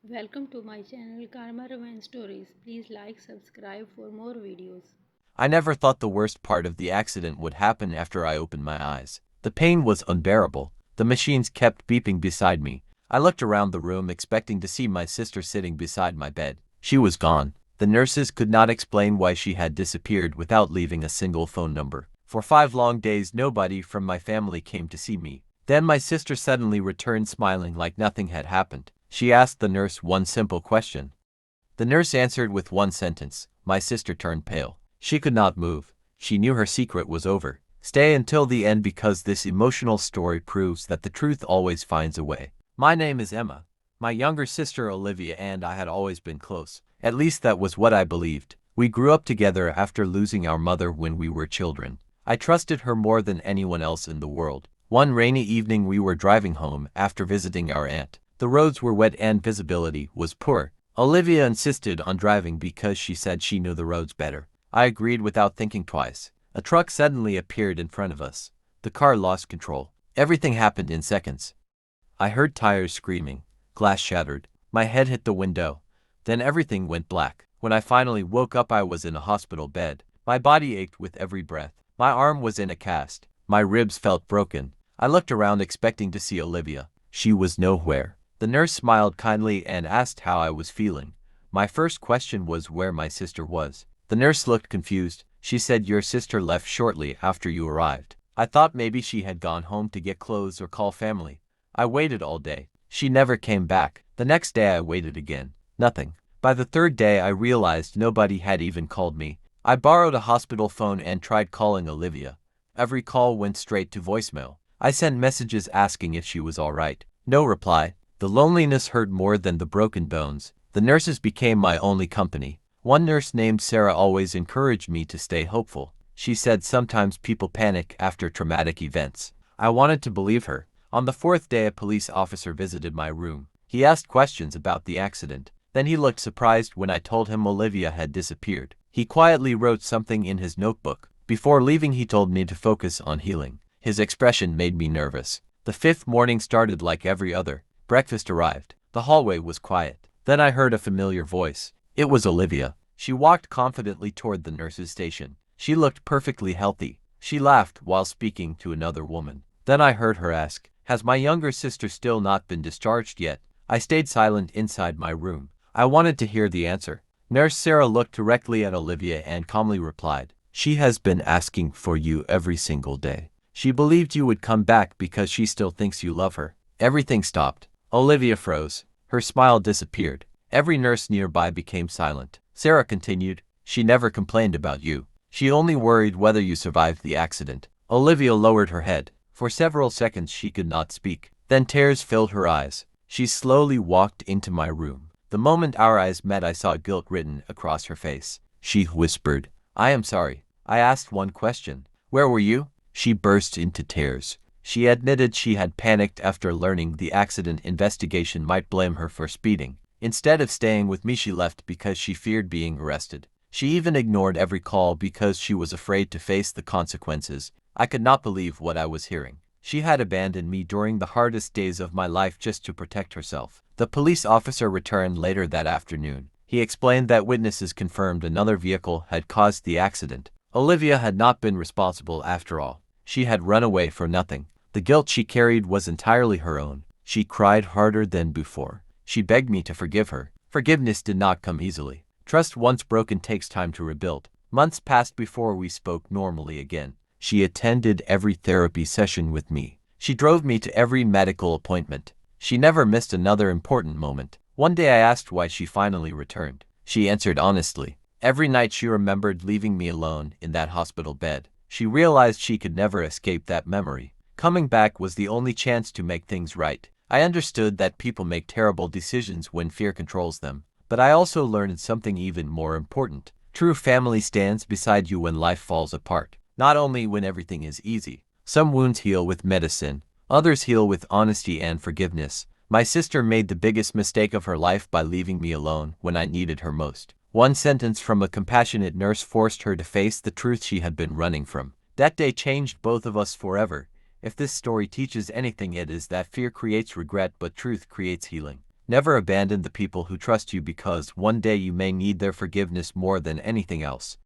Welcome to my channel Karma Romance Stories. Please like, subscribe for more videos. I never thought the worst part of the accident would happen after I opened my eyes. The pain was unbearable. The machines kept beeping beside me. I looked around the room expecting to see my sister sitting beside my bed. She was gone. The nurses could not explain why she had disappeared without leaving a single phone number. For 5 long days nobody from my family came to see me. Then my sister suddenly returned smiling like nothing had happened. She asked the nurse one simple question. The nurse answered with one sentence. My sister turned pale. She could not move. She knew her secret was over. Stay until the end because this emotional story proves that the truth always finds a way. My name is Emma. My younger sister Olivia and I had always been close. At least that was what I believed. We grew up together after losing our mother when we were children. I trusted her more than anyone else in the world. One rainy evening we were driving home after visiting our aunt. The roads were wet and visibility was poor. Olivia insisted on driving because she said she knew the roads better. I agreed without thinking twice. A truck suddenly appeared in front of us. The car lost control. Everything happened in seconds. I heard tires screaming. Glass shattered. My head hit the window. Then everything went black. When I finally woke up I was in a hospital bed. My body ached with every breath. My arm was in a cast. My ribs felt broken. I looked around expecting to see Olivia. She was nowhere. The nurse smiled kindly and asked how I was feeling. My first question was where my sister was. The nurse looked confused. She said your sister left shortly after you arrived. I thought maybe she had gone home to get clothes or call family. I waited all day. She never came back. The next day I waited again. Nothing. By the third day I realized nobody had even called me. I borrowed a hospital phone and tried calling Olivia. Every call went straight to voicemail. I sent messages asking if she was all right. No reply. The loneliness hurt more than the broken bones. The nurses became my only company. One nurse named Sarah always encouraged me to stay hopeful. She said sometimes people panic after traumatic events. I wanted to believe her. On the fourth day a police officer visited my room. He asked questions about the accident. Then he looked surprised when I told him Olivia had disappeared. He quietly wrote something in his notebook. Before leaving he told me to focus on healing. His expression made me nervous. The fifth morning started like every other. Breakfast arrived. The hallway was quiet. Then I heard a familiar voice. It was Olivia. She walked confidently toward the nurse's station. She looked perfectly healthy. She laughed while speaking to another woman. Then I heard her ask, "Has my younger sister still not been discharged yet?" I stayed silent inside my room. I wanted to hear the answer. Nurse Sarah looked directly at Olivia and calmly replied, "She has been asking for you every single day. She believed you would come back because she still thinks you love her." Everything stopped. Olivia froze. Her smile disappeared. Every nurse nearby became silent. Sarah continued, "She never complained about you. She only worried whether you survived the accident." Olivia lowered her head. For several seconds she could not speak. Then tears filled her eyes. She slowly walked into my room. The moment our eyes met I saw guilt written across her face. She whispered, "I am sorry. I asked one question. Where were you?" She burst into tears. She admitted she had panicked after learning the accident investigation might blame her for speeding. Instead of staying with me she left because she feared being arrested. She even ignored every call because she was afraid to face the consequences. I could not believe what I was hearing. She had abandoned me during the hardest days of my life just to protect herself. The police officer returned later that afternoon. He explained that witnesses confirmed another vehicle had caused the accident. Olivia had not been responsible after all. She had run away for nothing. The guilt she carried was entirely her own. She cried harder than before. She begged me to forgive her. Forgiveness did not come easily. Trust once broken takes time to rebuild. Months passed before we spoke normally again. She attended every therapy session with me. She drove me to every medical appointment. She never missed another important moment. One day I asked why she finally returned. She answered honestly. Every night she remembered leaving me alone in that hospital bed. She realized she could never escape that memory. Coming back was the only chance to make things right. I understood that people make terrible decisions when fear controls them. But I also learned something even more important. True family stands beside you when life falls apart. Not only when everything is easy. Some wounds heal with medicine. Others heal with honesty and forgiveness. My sister made the biggest mistake of her life by leaving me alone when I needed her most. One sentence from a compassionate nurse forced her to face the truth she had been running from. That day changed both of us forever. If this story teaches anything it is that fear creates regret but truth creates healing. Never abandon the people who trust you because one day you may need their forgiveness more than anything else.